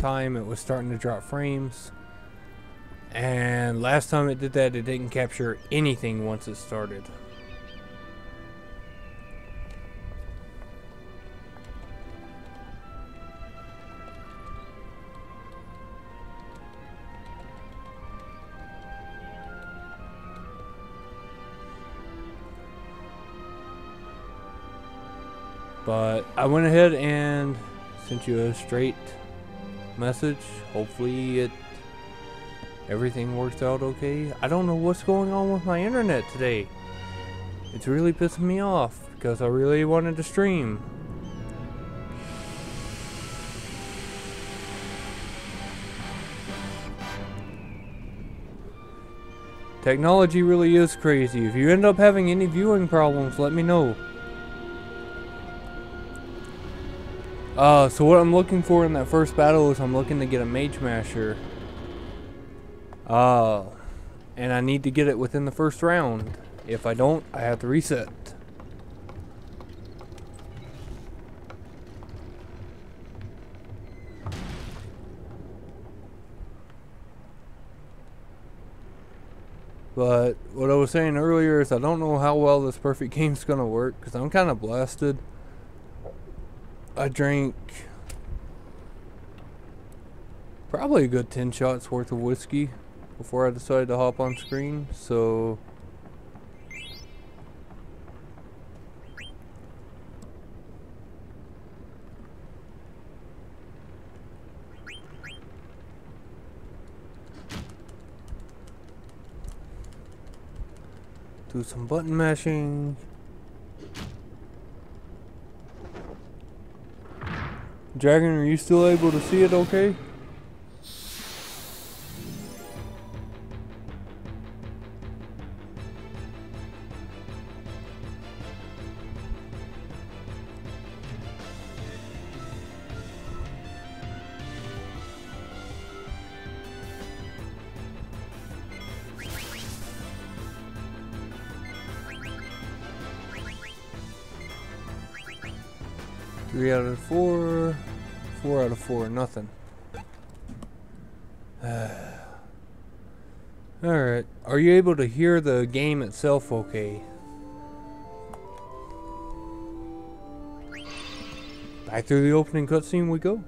time it was starting to drop frames. And last time it did that, it didn't capture anything once it started. But I went ahead and sent you a straight message. Hopefully everything works out okay. I don't know what's going on with my internet today. It's really pissing me off because I really wanted to stream. Technology really is crazy. If you end up having any viewing problems, let me know. So what I'm looking for in that first battle is I'm looking to get a Mage Masher. And I need to get it within the first round. If I don't, I have to reset. But what I was saying earlier is I don't know how well this perfect game's gonna work because I'm kind of blasted. I drank probably a good 10 shots worth of whiskey before I decided to hop on screen, so do some button mashing. Dragon, are you still able to see it okay? Three out of four. 4 out of 4, nothing. Alright, are you able to hear the game itself okay? Back through the opening cutscene we go.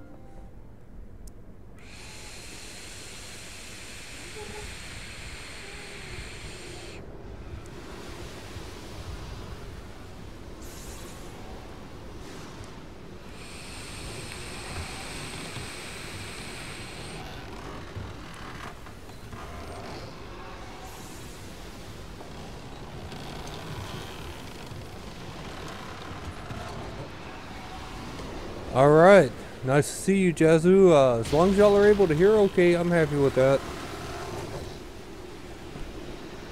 Alright, nice to see you, Jazu. As long as y'all are able to hear okay, I'm happy with that.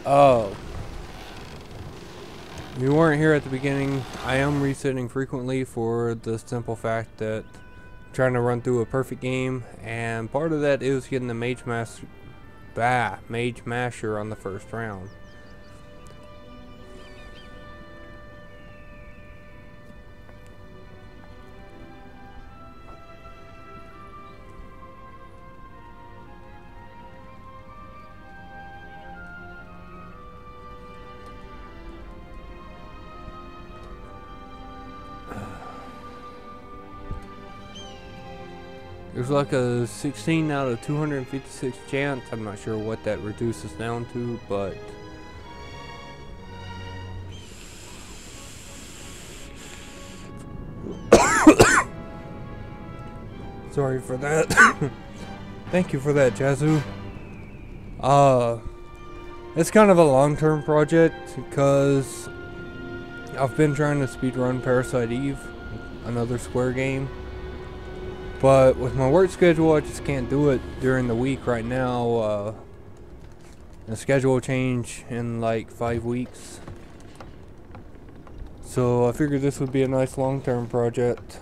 Oh. You weren't here at the beginning. I am resetting frequently for the simple fact that I'm trying to run through a perfect game, and part of that is getting the Mage Masher on the first round. There's like a 16 out of 256 chance. I'm not sure what that reduces down to, but sorry for that. Thank you for that, Jazu. It's kind of a long-term project because I've been trying to speedrun Parasite Eve, another Square game. But with my work schedule, I just can't do it during the week right now. The schedule will change in like 5 weeks. So I figured this would be a nice long-term project.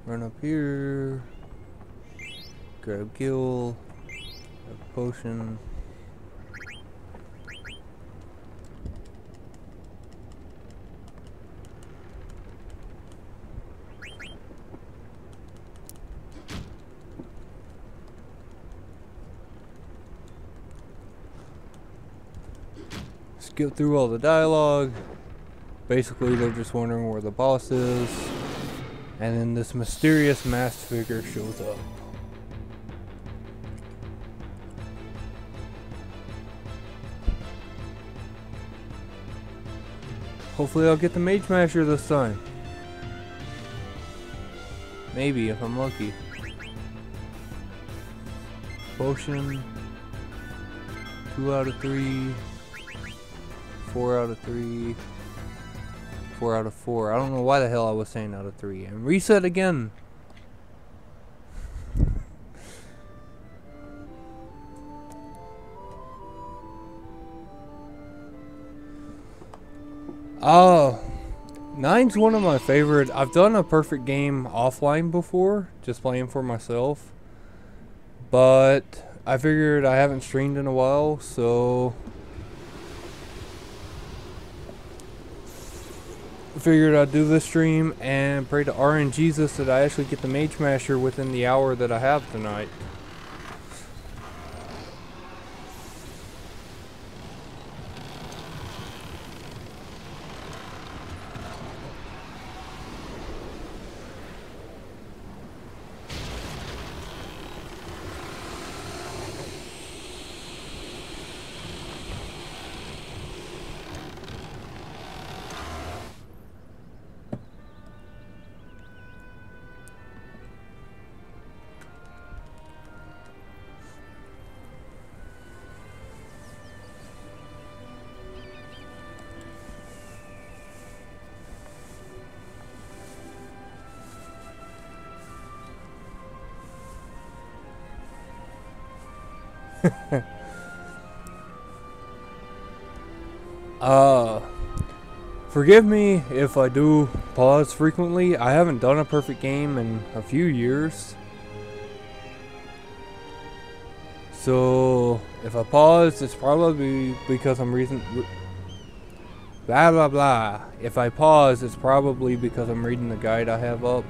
Run up here. Grab Gil. Grab a potion. Skip through all the dialogue. Basically, they're just wondering where the boss is. And then this mysterious masked figure shows up. Hopefully I'll get the Mage Masher this time. Maybe, if I'm lucky. Potion. 2 out of 3. 4 out of 3. 4 out of 4. I don't know why the hell I was saying out of 3. And reset again. Oh, 9's one of my favorite. I've done a perfect game offline before, just playing for myself. But I figured I haven't streamed in a while, so I figured I'd do this stream and pray to RNGesus that I actually get the Mage Masher within the hour that I have tonight. Forgive me if I do pause frequently. I haven't done a perfect game in a few years. So if I pause, it's probably because I'm reading blah blah blah. If I pause, it's probably because I'm reading the guide I have up.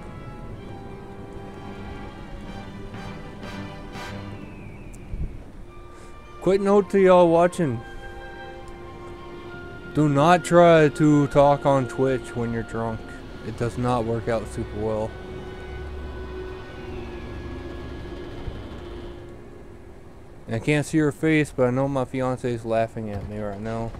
Quick note to y'all watching. Do not try to talk on Twitch when you're drunk. It does not work out super well. I can't see her face, but I know my fiance is laughing at me right now.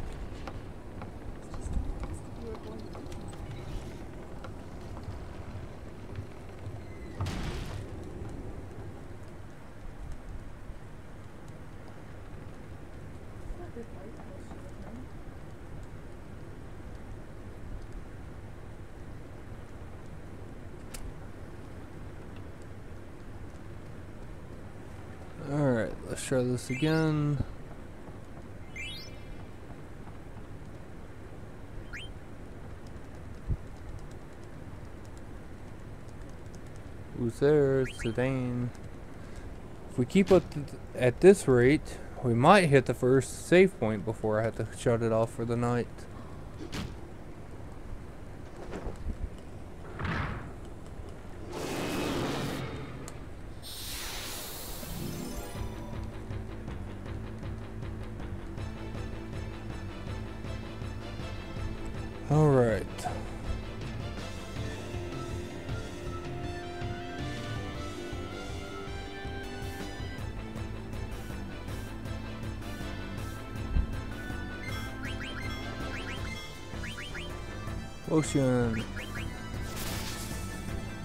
Alright, let's try this again. Who's there? It's Zidane. If we keep up at this rate, we might hit the first save point before I have to shut it off for the night. Alright. Potion.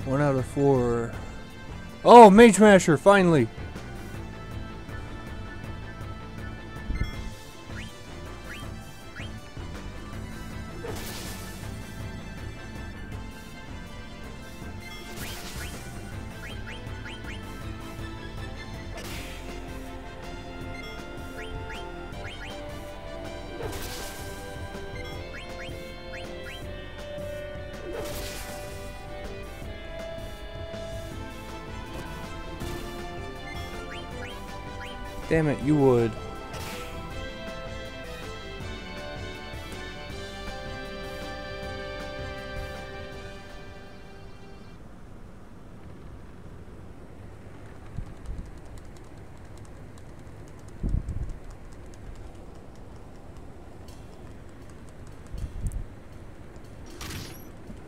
1 out of 4. Oh, Mage Masher, finally! Damn it, you would.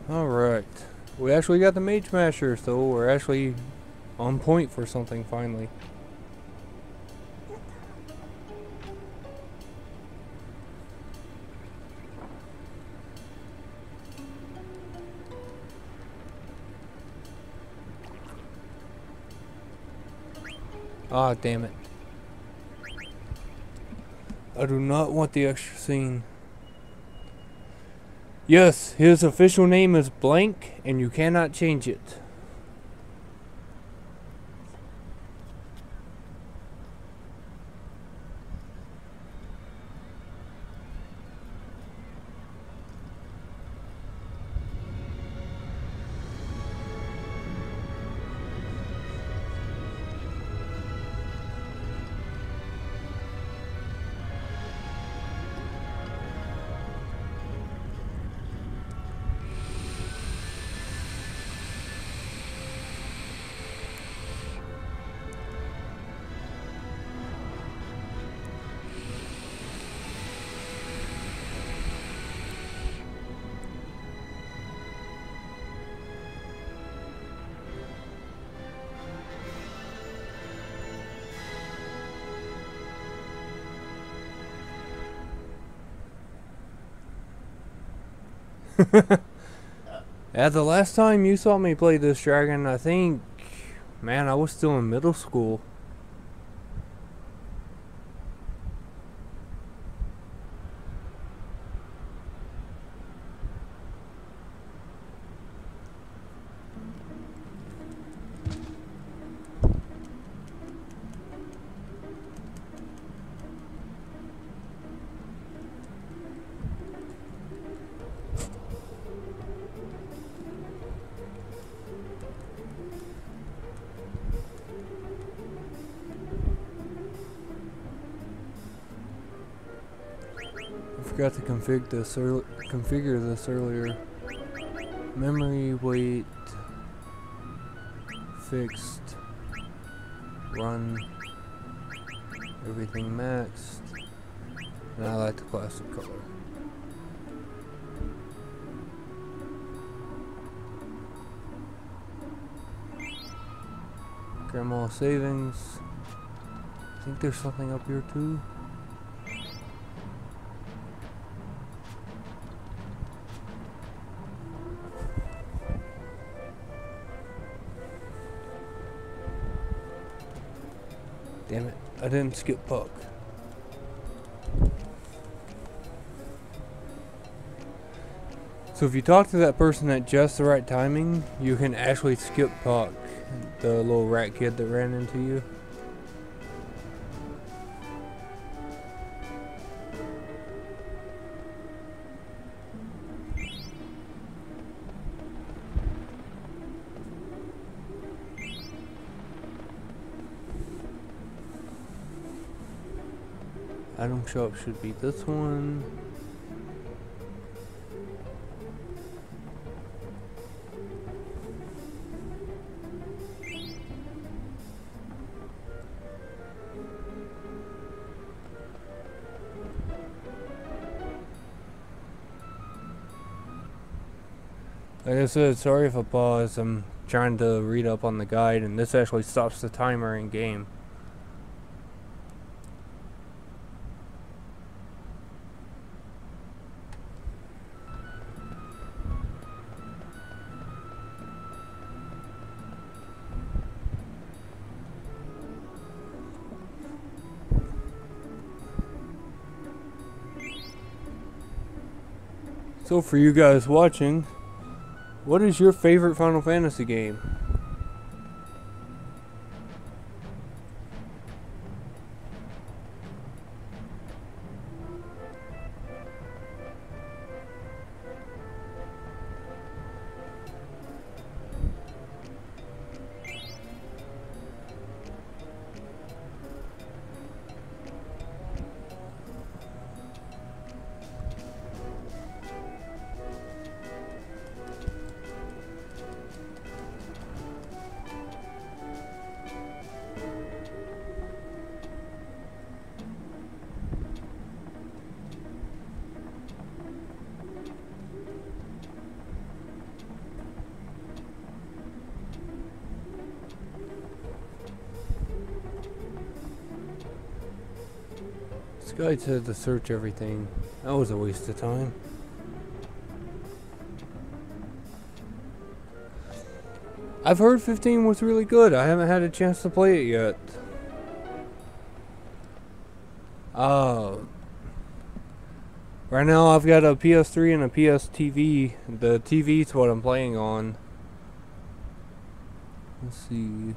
Alright. We actually got the Mage Masher, so we're actually on point for something finally. Ah, damn it. I do not want the extra scene. Yes, his official name is blank, and you cannot change it. Yeah, the last time you saw me play this dragon, I think, man, I was still in middle school. I forgot to configure this earlier. Memory weight fixed. Run. Everything maxed. And I like the classic color. Grandma savings. I think there's something up here too. Damn it, I didn't skip puck. So if you talk to that person at just the right timing, you can actually skip puck, the little rat kid that ran into you. Item shop should be this one. Like I said, sorry if I pause. I'm trying to read up on the guide, and this actually stops the timer in game. So for you guys watching, what is your favorite Final Fantasy game? This guy said to search everything. That was a waste of time. I've heard 15 was really good. I haven't had a chance to play it yet. Right now I've got a PS3 and a PS TV. The TV's what I'm playing on. Let's see.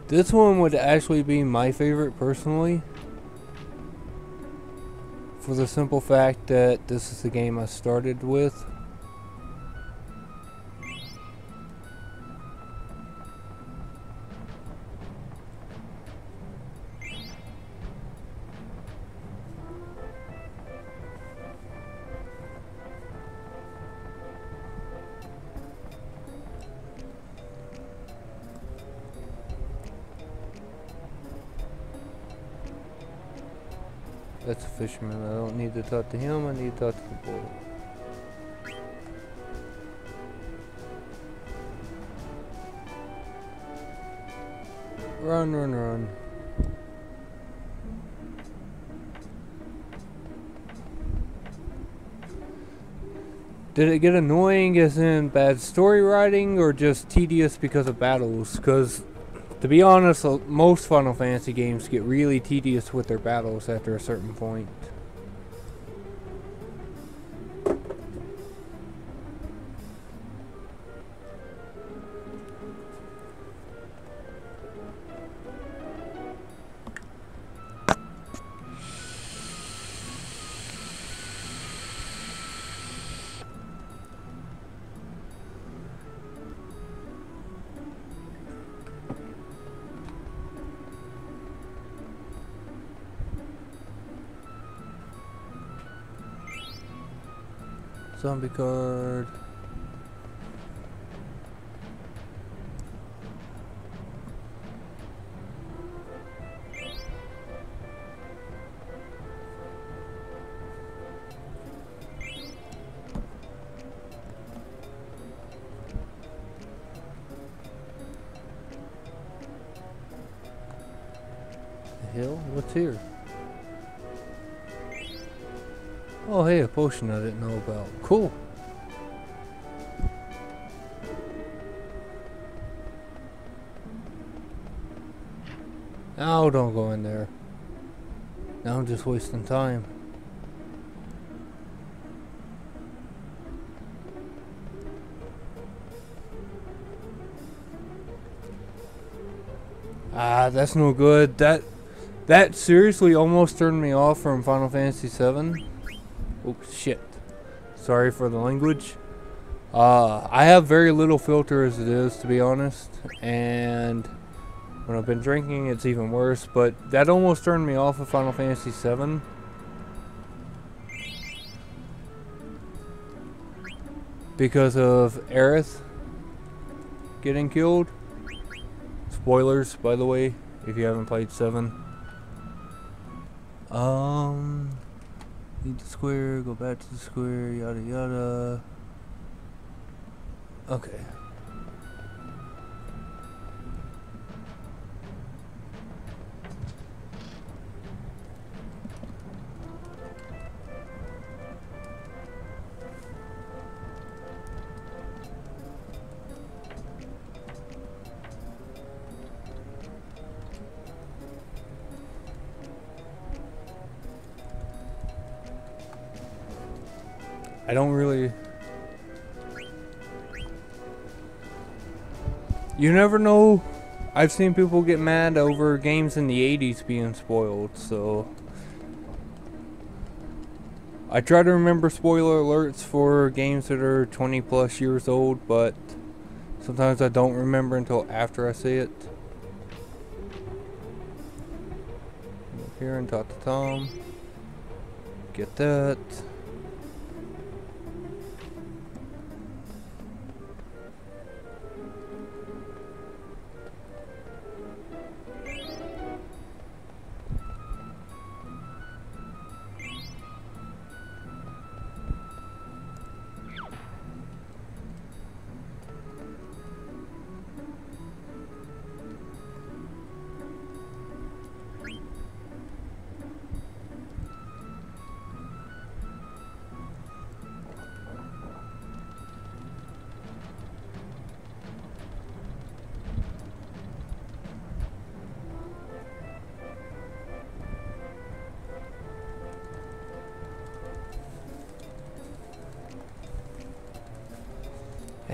This one would actually be my favorite personally, for the simple fact that this is the game I started with. That's a fisherman. I don't need to talk to him. I need to talk to the boy. Run, run, run. Did it get annoying as in bad story writing or just tedious because of battles? Because to be honest, most Final Fantasy games get really tedious with their battles after a certain point. Zombie card. The hell? What's here? Oh, hey, a potion I didn't know about. Cool. Oh, don't go in there. Now I'm just wasting time. Ah, that's no good. That seriously almost turned me off from Final Fantasy VII. Oh shit. Sorry for the language. I have very little filter as it is, to be honest, and when I've been drinking it's even worse, but that almost turned me off of Final Fantasy VII. Because of Aerith getting killed. Spoilers, by the way, if you haven't played 7. Need the square, go back to the square, yada yada. Okay. I don't really... You never know. I've seen people get mad over games in the 80s being spoiled, so... I try to remember spoiler alerts for games that are 20 plus years old, but sometimes I don't remember until after I see it. Come up here and talk to Tom. Get that.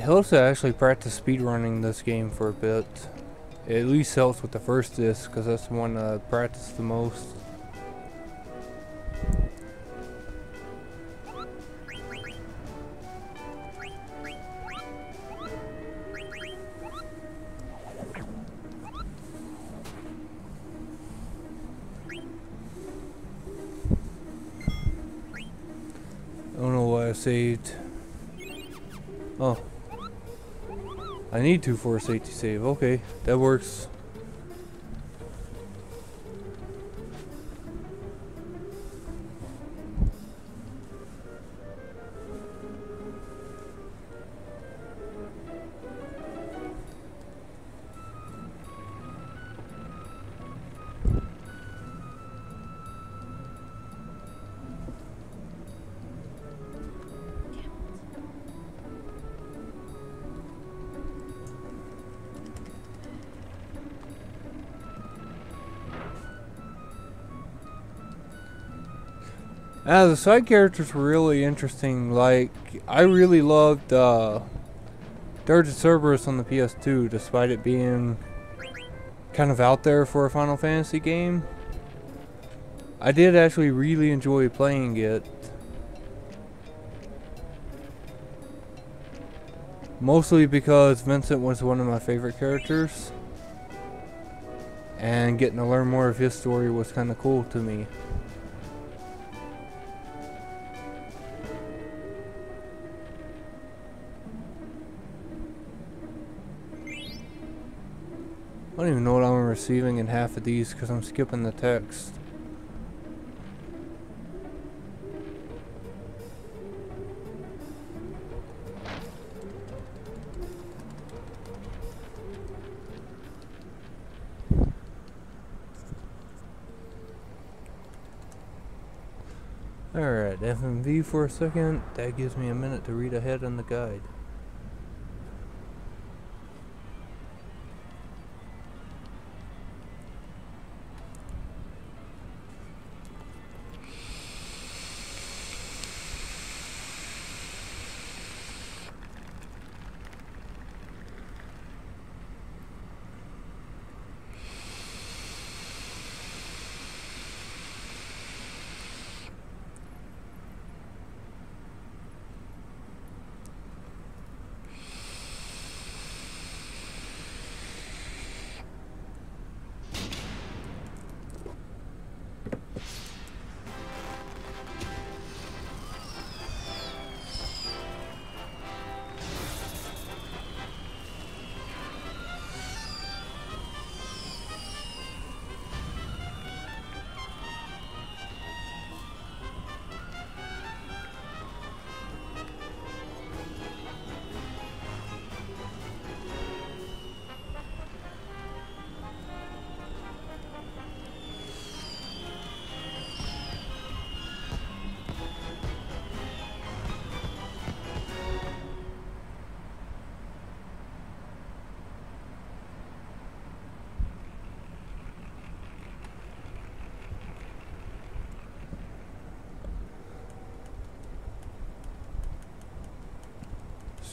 helps to actually practice speedrunning this game for a bit. It at least helps with the first disc, because that's the one I practice the most. I don't know why I saved. Oh. I need to for a safety save. Okay, that works. The side characters were really interesting. Like, I really loved Dirge Cerberus on the PS2, despite it being kind of out there for a Final Fantasy game. I did actually really enjoy playing it. Mostly because Vincent was one of my favorite characters. And getting to learn more of his story was kind of cool to me. I don't even know what I'm receiving in half of these because I'm skipping the text. Alright, FMV for a second. That gives me a minute to read ahead on the guide.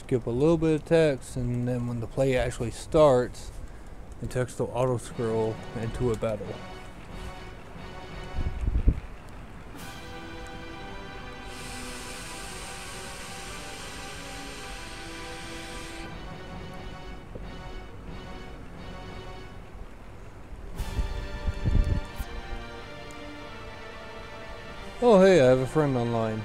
Skip a little bit of text, and then when the play actually starts, the text will auto scroll into a battle. Oh hey, I have a friend online.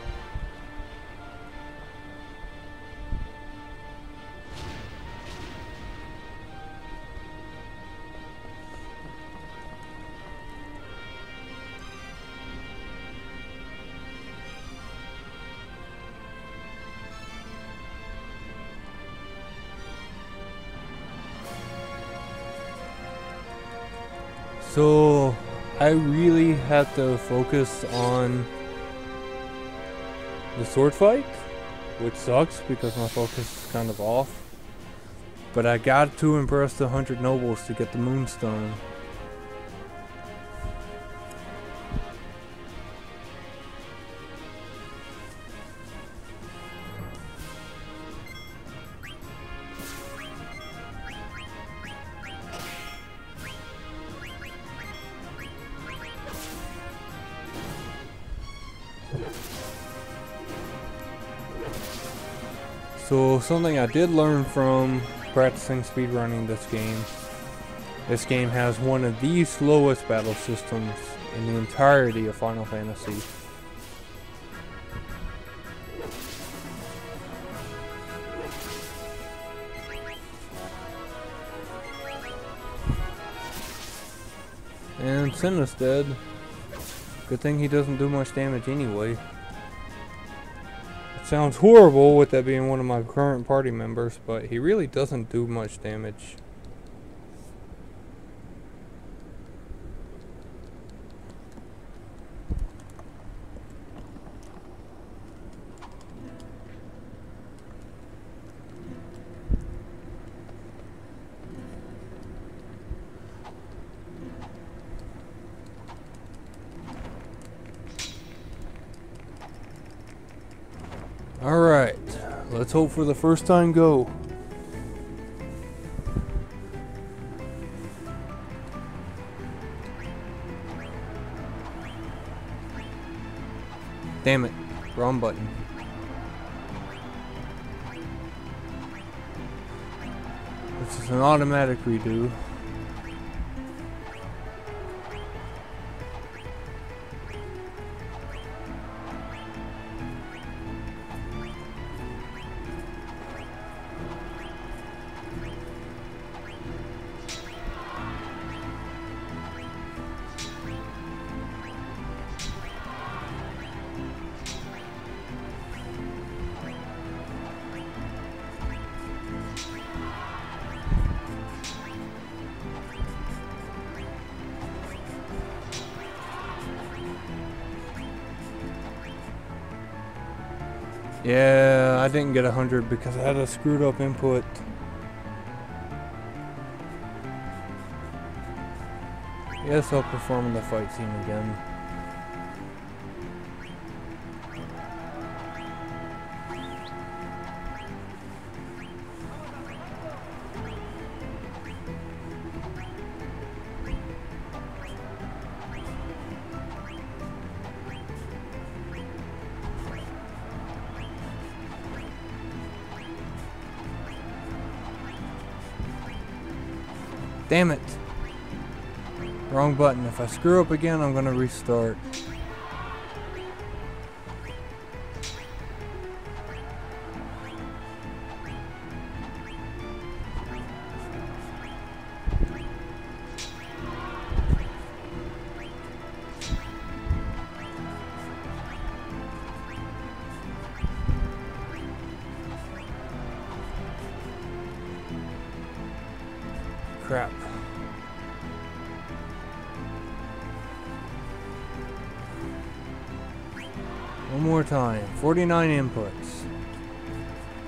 So I really have to focus on the sword fight, which sucks because my focus is kind of off. But I got to impress the 100 nobles to get the moonstone. So something I did learn from practicing speedrunning this game has one of the slowest battle systems in the entirety of Final Fantasy. And Senna's dead. Good thing he doesn't do much damage anyway. It sounds horrible with that being one of my current party members, but he really doesn't do much damage. Alright, let's hope for the first time go. Damn it, wrong button. This is an automatic redo. Yeah, I didn't get 100 because I had a screwed up input. Yes, I'll perform the fight scene again. Damn it! Wrong button. If I screw up again, I'm gonna restart. Crap. One more time. 49 inputs.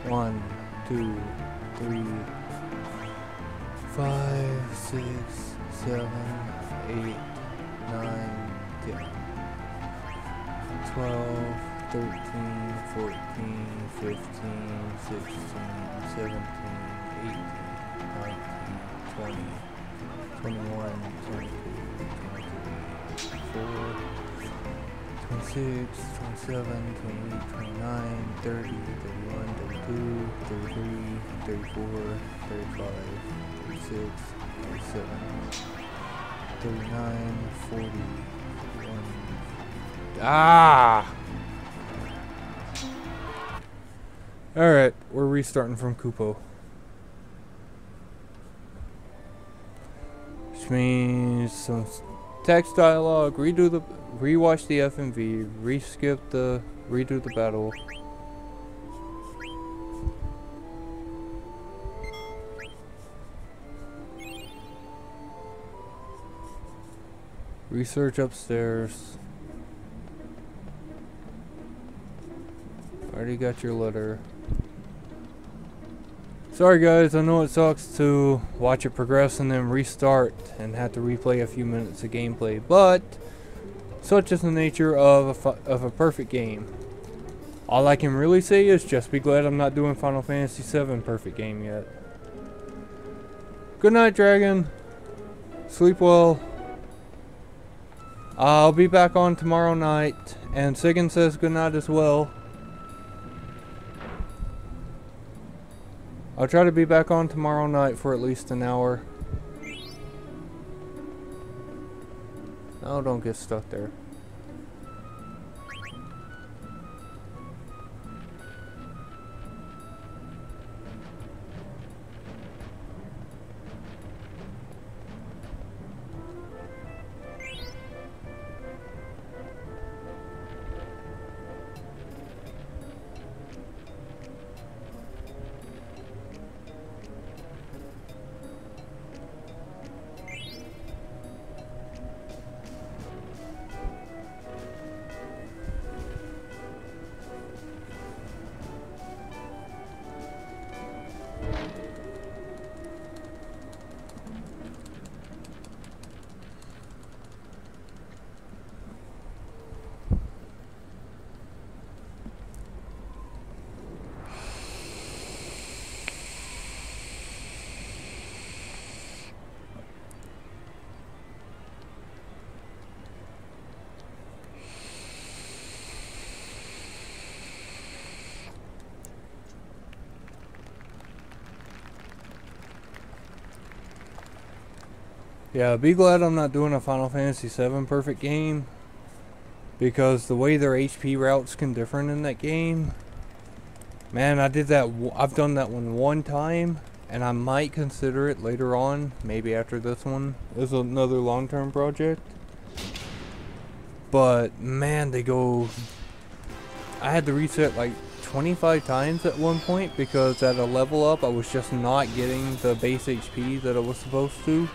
1, 2, 3, 5, 6, 7, 8, 9, 10, 12, 13, 14, 15, 16, 17, 18, 19, 20, 21, 22, 23, 26, 27, 28, 29, 30, 31, 32, 33, 34, 35, 36, 37, 39, 40, 41. Ah! Alright, we're restarting from Kupo. Which means some text dialogue, rewatch the FMV, redo the battle. Research upstairs. Already got your letter. Sorry guys, I know it sucks to watch it progress and then restart and have to replay a few minutes of gameplay, but such is the nature of a perfect game. All I can really say is just be glad I'm not doing Final Fantasy VII perfect game yet. Good night, Dragon. Sleep well. I'll be back on tomorrow night, and Sigan says good night as well. I'll try to be back on tomorrow night for at least an hour. No, don't get stuck there. Yeah, be glad I'm not doing a Final Fantasy VII perfect game, because the way their HP routes can differ in that game. Man, I did that. I've done that one time, and I might consider it later on, maybe after this one is another long-term project. But man, they go. I had to reset like 25 times at one point because at a level up, I was just not getting the base HP that I was supposed to.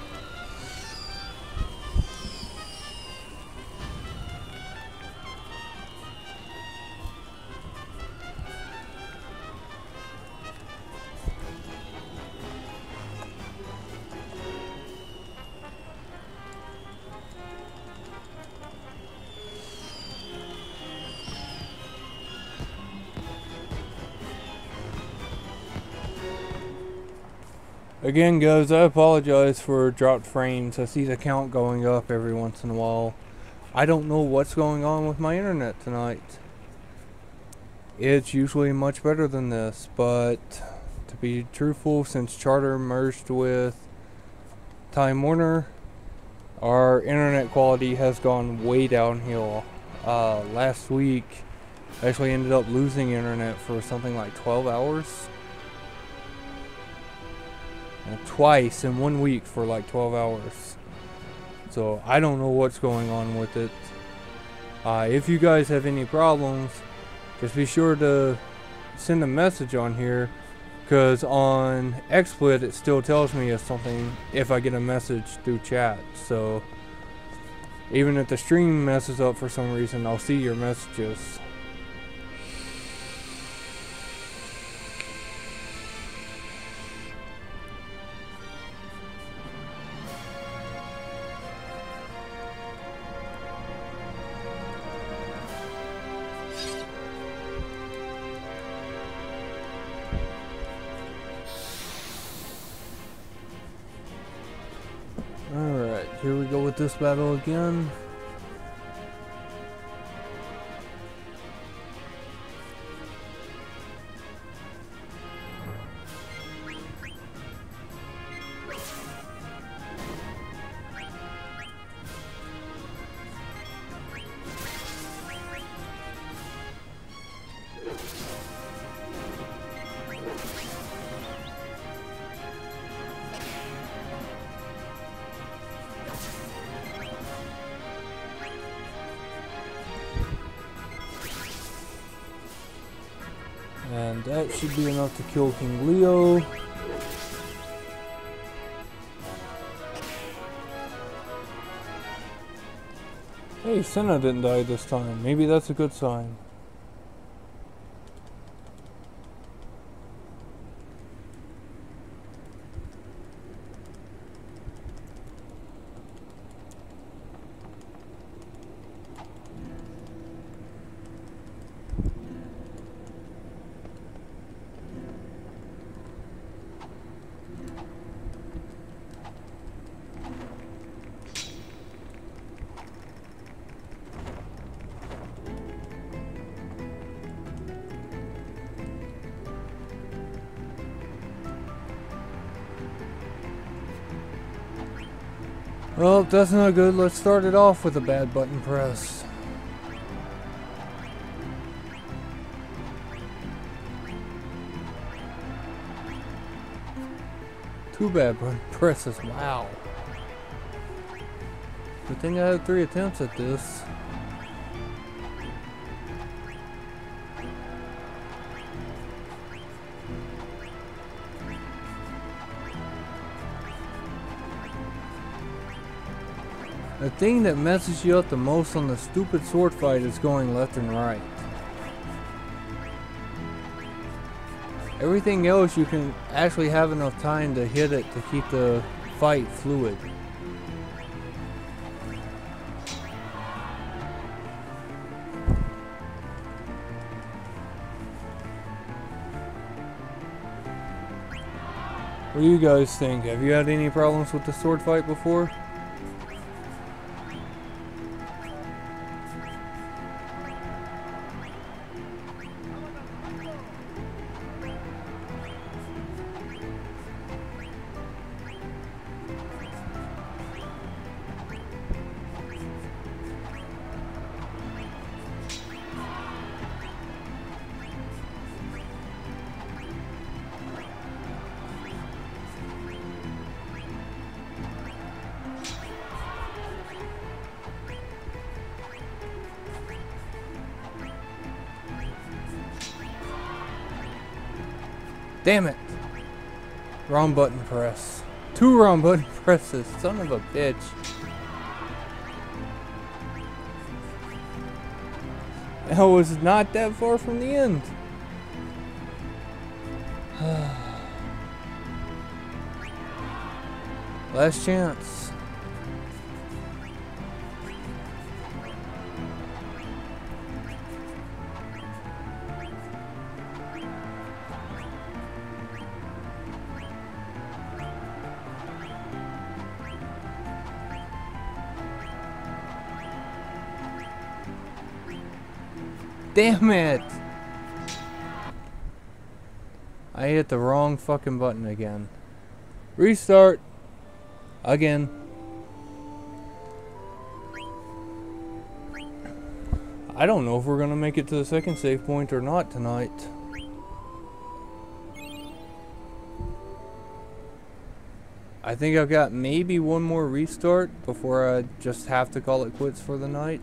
Again, guys, I apologize for dropped frames. I see the count going up every once in a while. I don't know what's going on with my internet tonight. It's usually much better than this, but to be truthful, since Charter merged with Time Warner, our internet quality has gone way downhill. Last week, I actually ended up losing internet for something like 12 hours. Twice in 1 week for like 12 hours. So I don't know what's going on with it. If you guys have any problems, just be sure to send a message on here, because on XSplit it still tells me if I get a message through chat. So even if the stream messes up for some reason, I'll see your messages. Alright, here we go with this battle again. And that should be enough to kill King Leo. Hey, Senna didn't die this time. Maybe that's a good sign. Well, that's not good. Let's start it off with a bad button press. Two bad button presses. Wow. Good thing I had 3 attempts at this. The thing that messes you up the most on the stupid sword fight is going left and right. Everything else you can actually have enough time to hit it to keep the fight fluid. What do you guys think? Have you had any problems with the sword fight before? Damn it! Wrong button press. 2 wrong button presses. Son of a bitch. I was not that far from the end. Last chance. Damn it! I hit the wrong fucking button again. Restart. Again. I don't know if we're gonna make it to the second save point or not tonight. I think I've got maybe one more restart before I just have to call it quits for the night.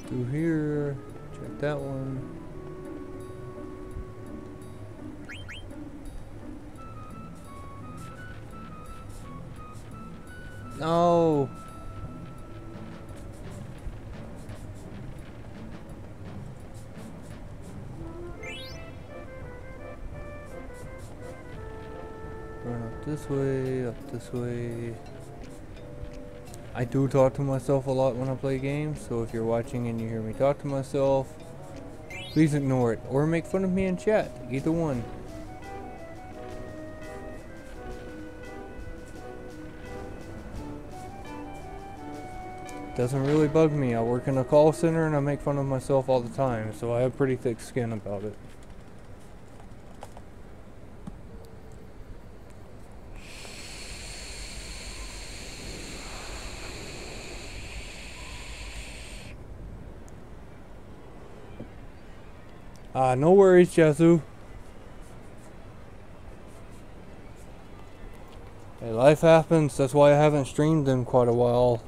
Through here, check that one. No. Run up this way, up this way. I do talk to myself a lot when I play games, so if you're watching and you hear me talk to myself, please ignore it, or make fun of me in chat, either one. Doesn't really bug me. I work in a call center and I make fun of myself all the time, so I have pretty thick skin about it. No worries, Jesu. Hey, life happens. That's why I haven't streamed in quite a while.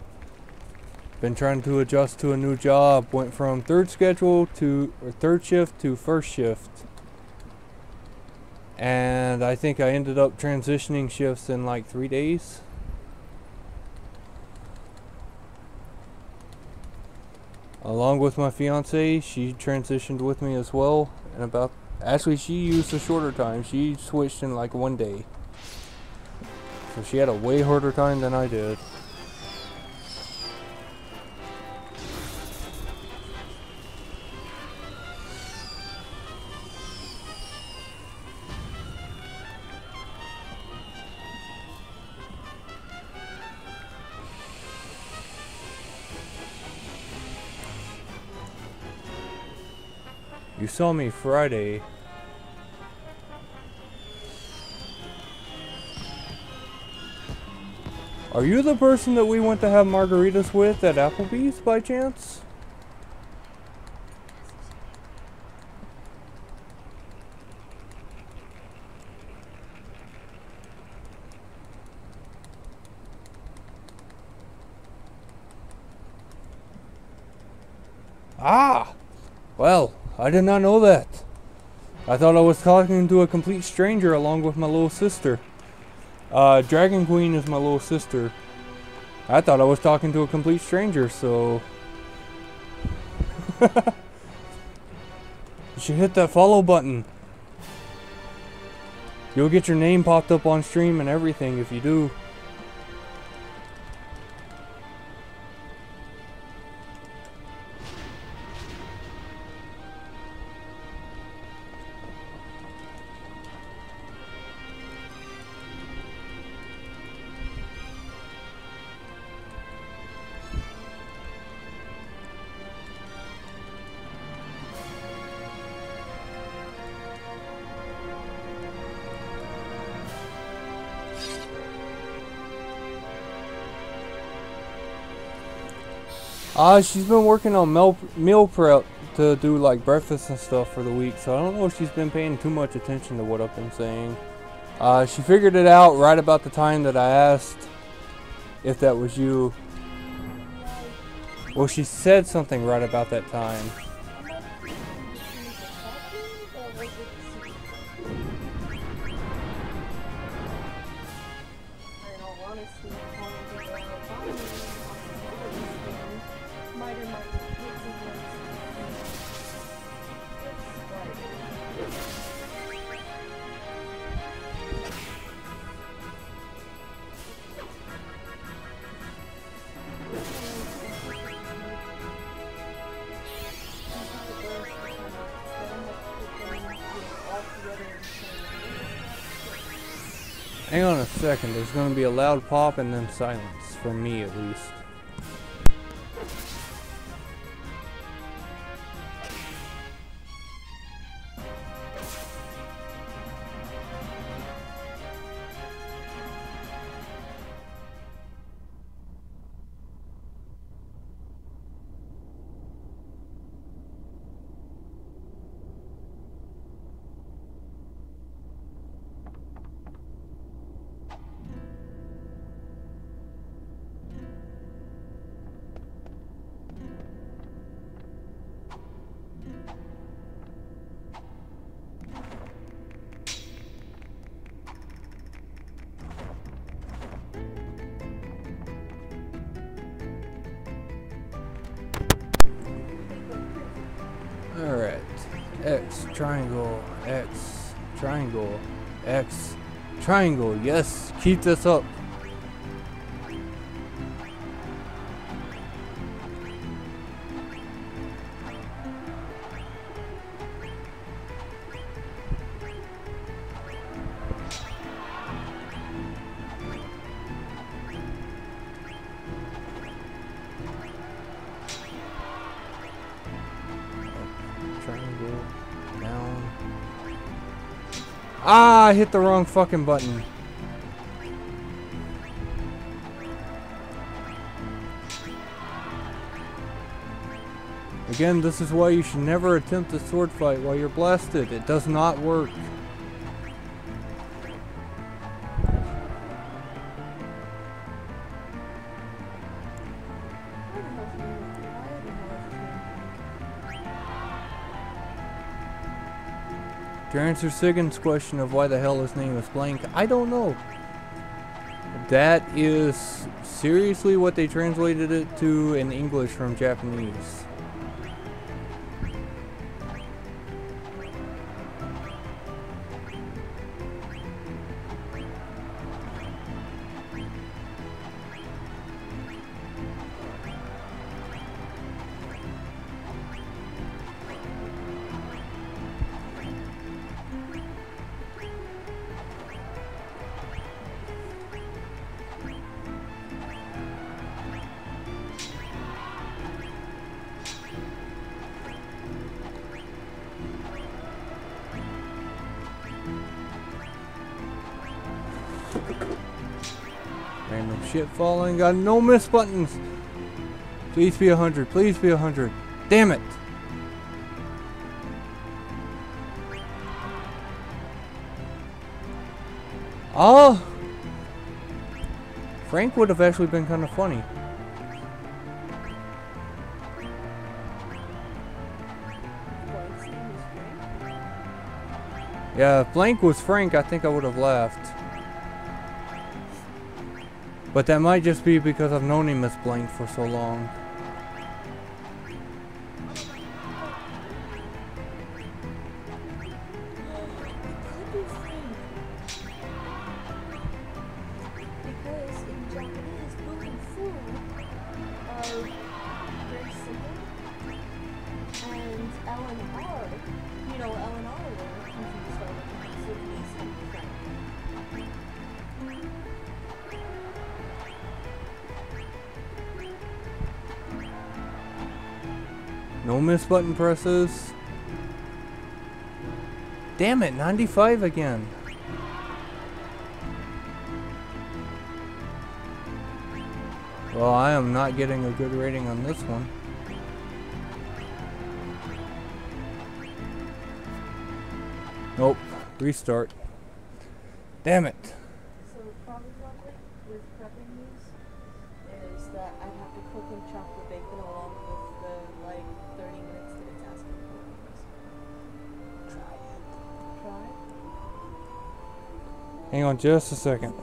Been trying to adjust to a new job. Went from third shift to first shift. And I think I ended up transitioning shifts in like 3 days. Along with my fiance, she transitioned with me as well in about Actually, she used a shorter time. She switched in like 1 day. So she had a way harder time than I did. You saw me Friday. Are you the person that we went to have margaritas with at Applebee's by chance? Ah! Well, I did not know that. I thought I was talking to a complete stranger along with my little sister. Dragon Queen is my little sister. I thought I was talking to a complete stranger, so... You should hit that follow button. You'll get your name popped up on stream and everything if you do. She's been working on meal prep to do like breakfast and stuff for the week, so I don't know if she's been paying too much attention to what I've been saying. She figured it out right about the time that I asked if that was you. Well, she said something right about that time. Hang on a second, there's going to be a loud pop and then silence, from me at least. Alright, X, triangle, X, triangle, X, triangle, yes, keep this up. Ah, I hit the wrong fucking button. Again, this is why you should never attempt a sword fight while you're blasted. It does not work. To answer Sigan's question of why the hell his name is blank, I don't know. That is seriously what they translated it to in English from Japanese. Random shit falling. Got no miss buttons. Please be 100. Please be 100. Damn it. Oh. Frank would have actually been kind of funny. Yeah, if Blank was Frank, I think I would have laughed. But that might just be because I've known him as Blank for so long. No miss button presses. Damn it, 95 again. Well, I am not getting a good rating on this one. Nope, restart. Damn it. So the problem with prepping these is that I have to cook and chop the bacon along with the like 30 minutes that it's asking for. Try it. Try? Hang on just a second.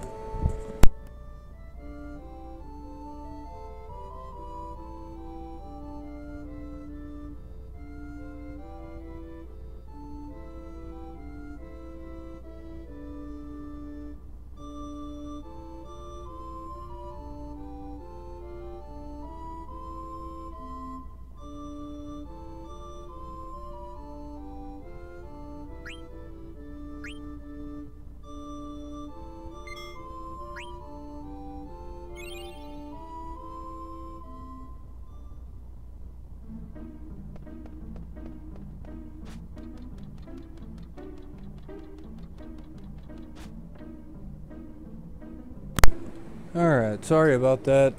Alright, sorry about that.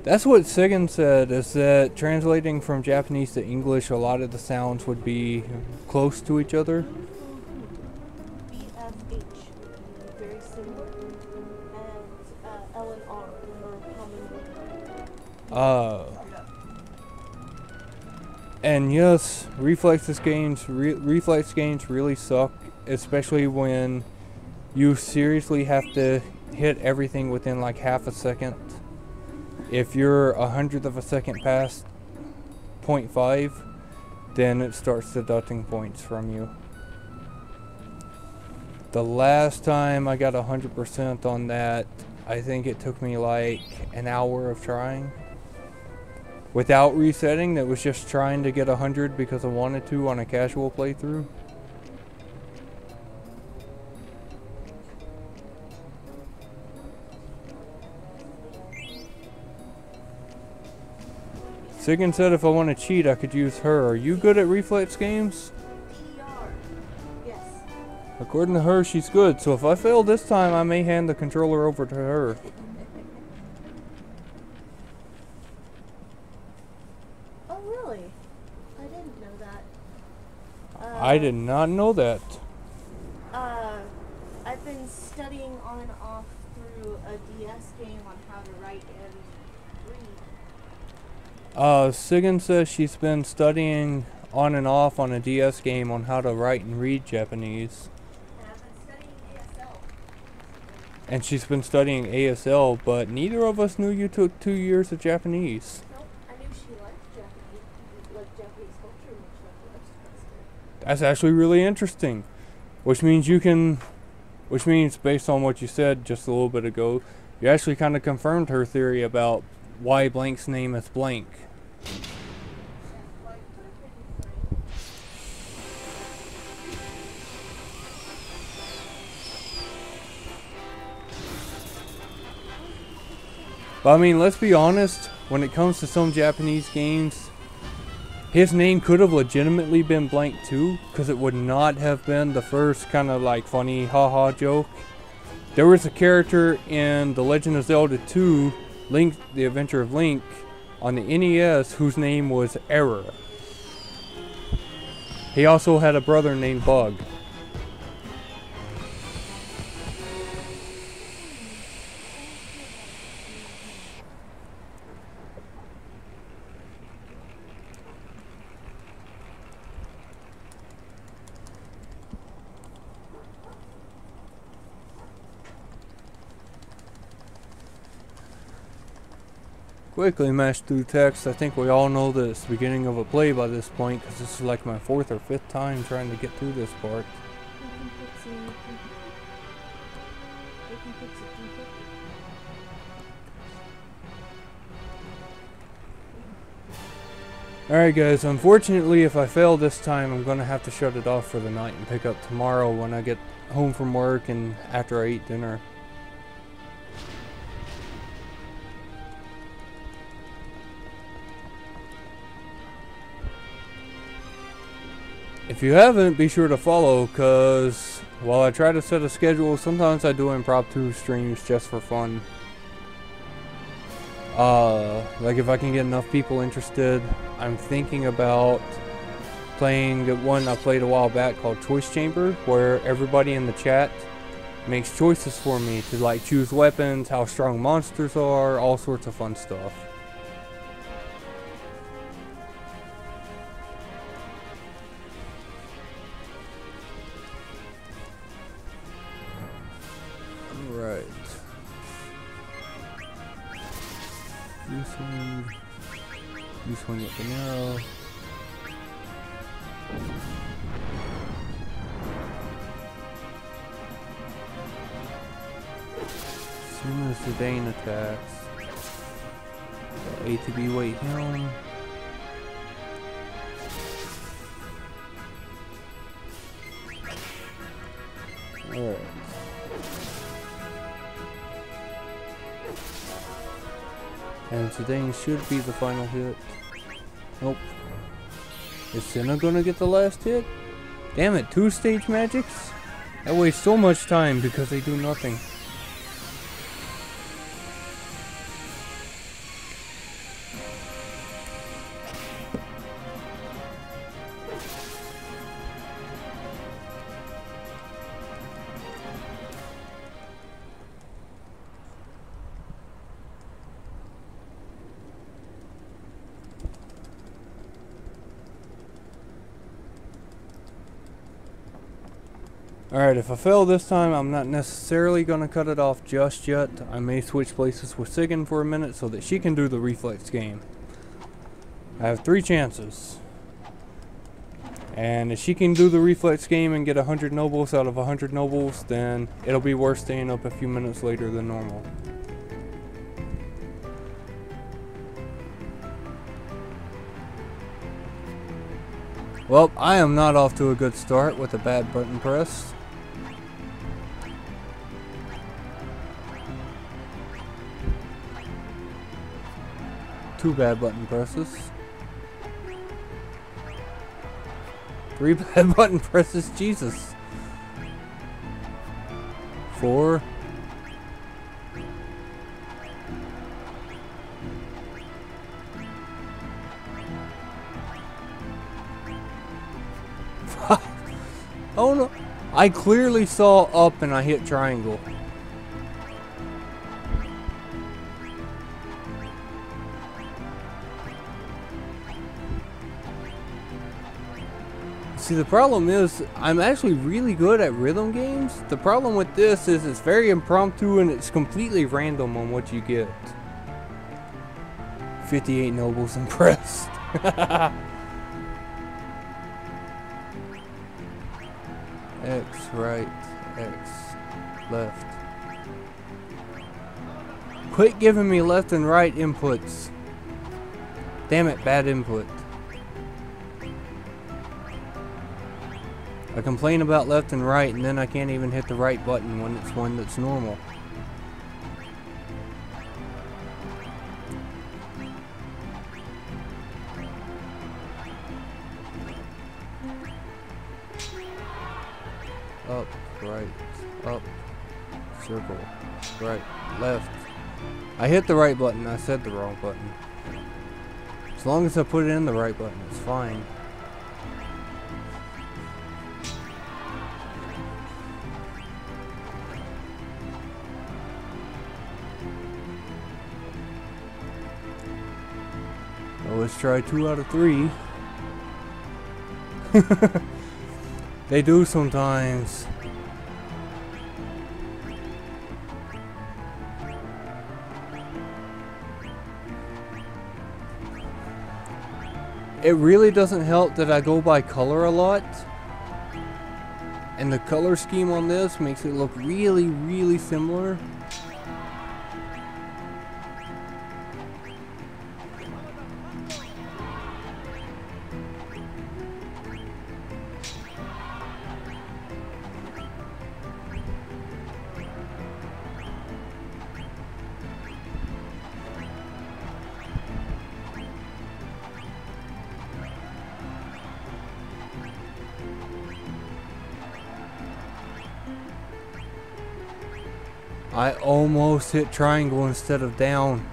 That's what Sigan said, is that translating from Japanese to English, a lot of the sounds would be close to each other. BFH, very similar, and L and R are common. And yes, reflex games really suck, especially when you seriously have to hit everything within like half a second. If you're 100th of a second past 0.5, then it starts deducting points from you. The last time I got 100% on that, I think it took me like an hour of trying. Without resetting, that was just trying to get 100 because I wanted to on a casual playthrough. Sigan said if I want to cheat, I could use her. Are you good at reflex games? Yes. According to her, she's good. So if I fail this time, I may hand the controller over to her. Oh, really? I didn't know that. I did not know that. I've been studying on and off through a DS game on how to write and read. Sigan says she's been studying on and off on a DS game on how to write and read Japanese. And I've been studying ASL. And she's been studying ASL, but neither of us knew you took 2 years of Japanese. Nope, I knew she liked Japanese culture much like the rest of us did. That's actually really interesting. Which means based on what you said just a little bit ago, you actually kind of confirmed her theory about why Blank's name is Blank. But I mean, let's be honest, when it comes to some Japanese games, his name could have legitimately been Blank too, because it would not have been the first kind of like funny haha joke. There was a character in The Legend of Zelda 2, Link, The Adventure of Link, on the NES whose name was Error. He also had a brother named Bug. Quickly mash through text. I think we all know that it's the beginning of a play by this point, because this is like my 4th or 5th time trying to get through this part. Alright guys, unfortunately if I fail this time I'm going to have to shut it off for the night and pick up tomorrow when I get home from work and after I eat dinner. If you haven't, be sure to follow, because while I try to set a schedule, sometimes I do impromptu streams just for fun. Like if I can get enough people interested, I'm thinking about playing one I played a while back called Choice Chamber, where everybody in the chat makes choices for me to like choose weapons, how strong monsters are, all sorts of fun stuff. Alright. You swing at the arrow. As soon as the Dane attacks, ATB wait him. Alright. And today should be the final hit. Nope. Is Senna gonna get the last hit? Damn it, 2-stage magics? That wastes so much time because they do nothing. Alright, if I fail this time, I'm not necessarily going to cut it off just yet. I may switch places with Sigyn for a minute so that she can do the reflex game. I have 3 chances. And if she can do the reflex game and get 100 nobles out of 100 nobles, then it'll be worth staying up a few minutes later than normal. Well, I am not off to a good start with a bad button press. Two bad button presses. 3 bad button presses, Jesus. 4. Oh no, I clearly saw up and I hit triangle. See, the problem is, I'm actually really good at rhythm games. The problem with this is it's very impromptu and it's completely random on what you get. 58 nobles impressed. X, right, X, left. Quit giving me left and right inputs. Damn it, bad input. I complain about left and right, and then I can't even hit the right button when it's one that's normal. Up, right, up. Circle. Right. Left. I hit the right button. I said the wrong button. As long as I put it in the right button, it's fine. Well, let's try 2 out of 3. They do sometimes. It really doesn't help that I go by color a lot. And the color scheme on this makes it look really, really similar. I almost hit triangle instead of down.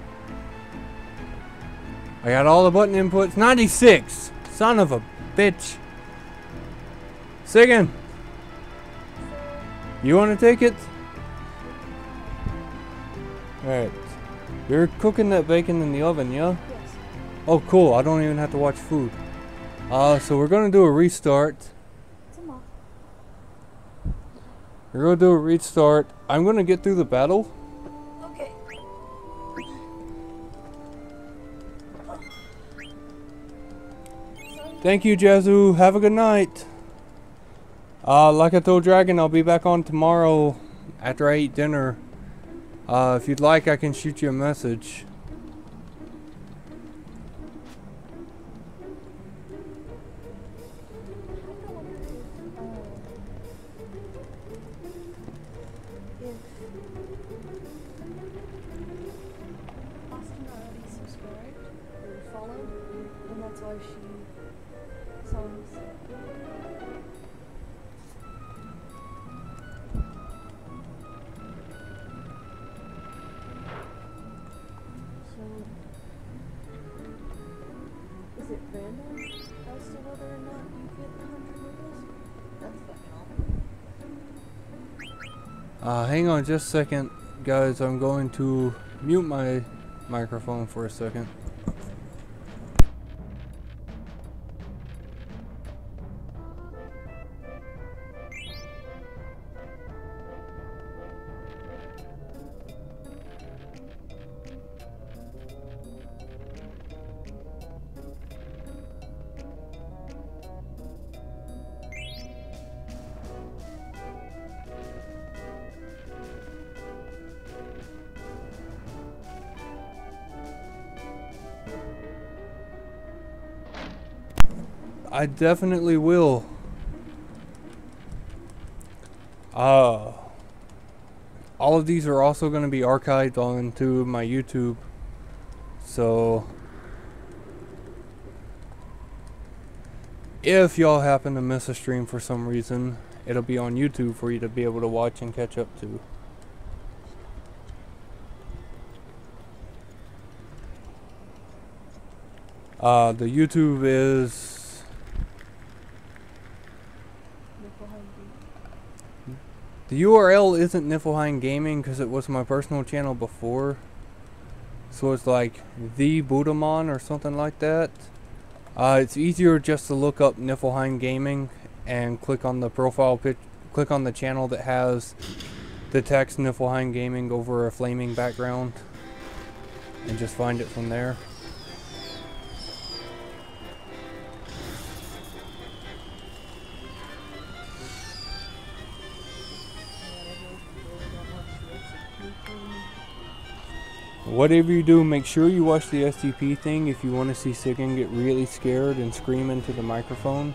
I got all the button inputs. 96! Son of a bitch. Sigan! You want to take it? Alright. You're cooking that bacon in the oven, yeah? Yes. Oh, cool. I don't even have to watch food. So we're going to do a restart. It's a moth. We're going to do a restart. I'm going to get through the battle. Okay. Thank you, Jazzu. Have a good night. Like I told Dragon, I'll be back on tomorrow after I eat dinner. If you'd like, I can shoot you a message. Austin already subscribed or followed, and that's why she saw us. So, is it random as to whether or not you get the 100 rubles? That's fucking awful. Hang on just a second, guys. I'm going to mute my microphone for a second. I definitely will. All of these are also going to be archived onto my YouTube. So if y'all happen to miss a stream for some reason, it'll be on YouTube for you to be able to watch and catch up to. The YouTube is... The URL isn't Niflheim Gaming because it was my personal channel before. So it's like the Budamon or something like that. It's easier just to look up Niflheim Gaming and click on the profile pic, click on the channel that has the text Niflheim Gaming over a flaming background, and just find it from there. Whatever you do, make sure you watch the STP thing if you want to see Sigan get really scared and scream into the microphone.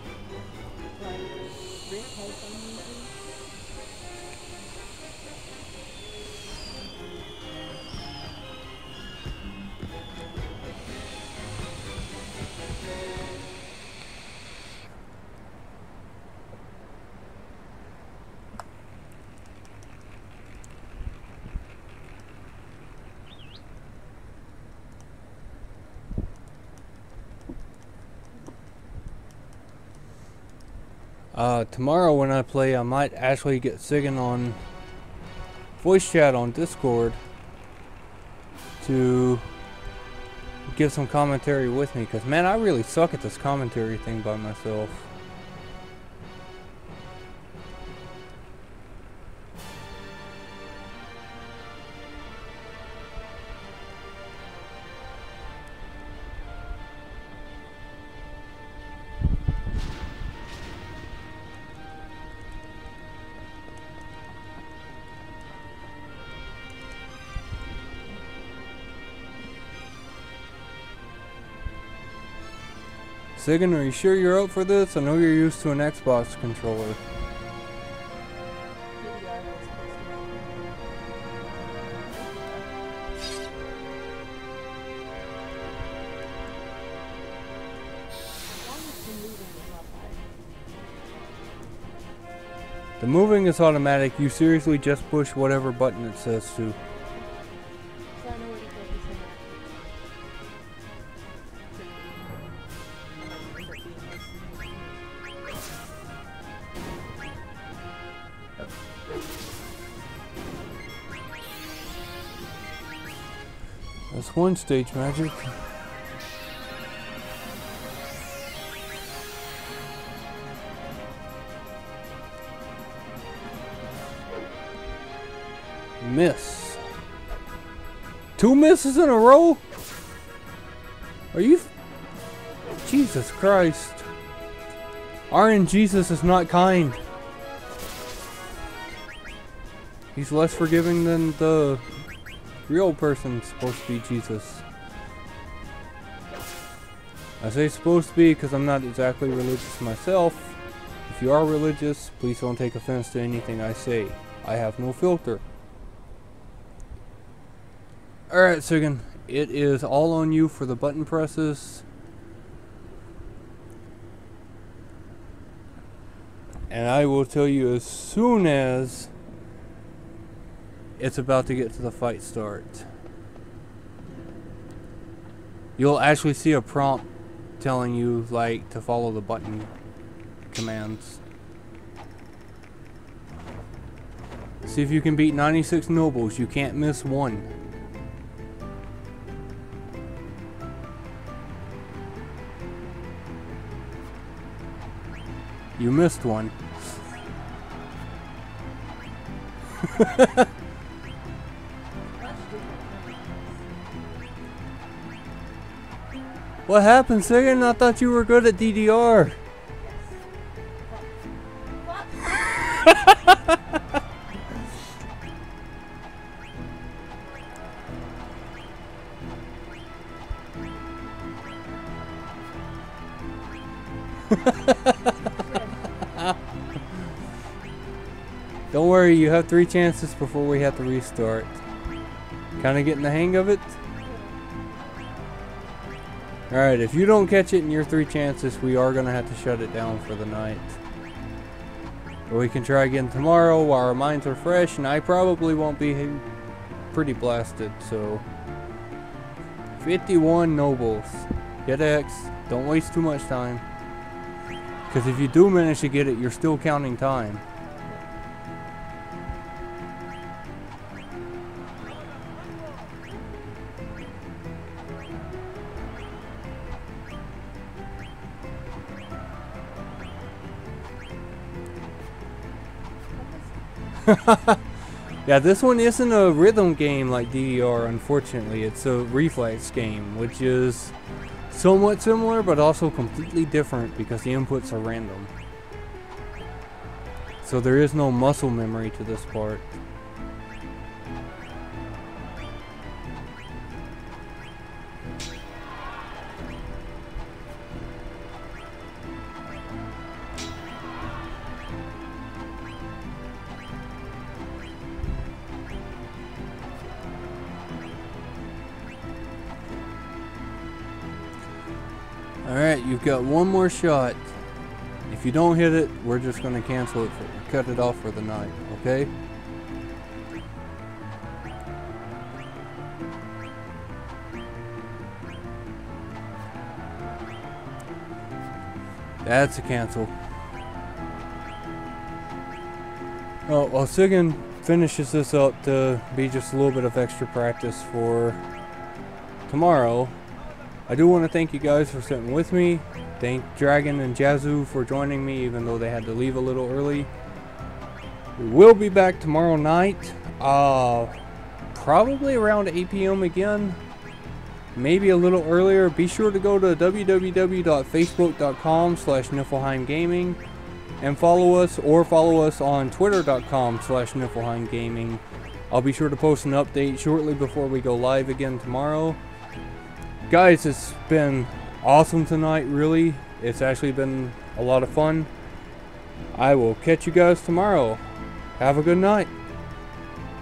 Tomorrow when I play, I might actually get Sigan on voice chat on Discord to give some commentary with me, because man, I really suck at this commentary thing by myself. Sigan, are you sure you're up for this? I know you're used to an Xbox controller. The moving is automatic. You seriously just push whatever button it says to. That's one stage magic. Miss. 2 misses in a row? Are you... Jesus Christ. RNGesus is not kind. He's less forgiving than the real person supposed to be Jesus. I say supposed to be because I'm not exactly religious myself. If you are religious, please don't take offense to anything I say. I have no filter. Alright, Sigan, it is all on you for the button presses. And I will tell you as soon as it's about to get to the fight start. You'll actually see a prompt telling you, like, to follow the button commands. See if you can beat 96 nobles. You can't miss one. You missed one. What happened, Sigan? I thought you were good at DDR. Don't worry, you have 3 chances before we have to restart. Kinda getting the hang of it? Alright, if you don't catch it in your 3 chances, we are gonna have to shut it down for the night. But we can try again tomorrow while our minds are fresh, and I probably won't be pretty blasted, so... 51 nobles. Get X. Don't waste too much time. Because if you do manage to get it, you're still counting time. Yeah, this one isn't a rhythm game like DDR, unfortunately. It's a reflex game, which is somewhat similar, but also completely different because the inputs are random. So there is no muscle memory to this part. Alright, you've got one more shot. If you don't hit it, we're just going to cancel it, cut it off for the night, okay? That's a cancel. While Sigan finishes this up to be just a little bit of extra practice for tomorrow, I do want to thank you guys for sitting with me. Thank Dragon and Jazzu for joining me even though they had to leave a little early. We will be back tomorrow night, probably around 8 p.m. again, maybe a little earlier. Be sure to go to www.facebook.com/niflheimgaming and follow us on twitter.com/niflheimgaming. I'll be sure to post an update shortly before we go live again tomorrow. Guys, it's been awesome tonight, really. It's actually been a lot of fun. I will catch you guys tomorrow. Have a good night.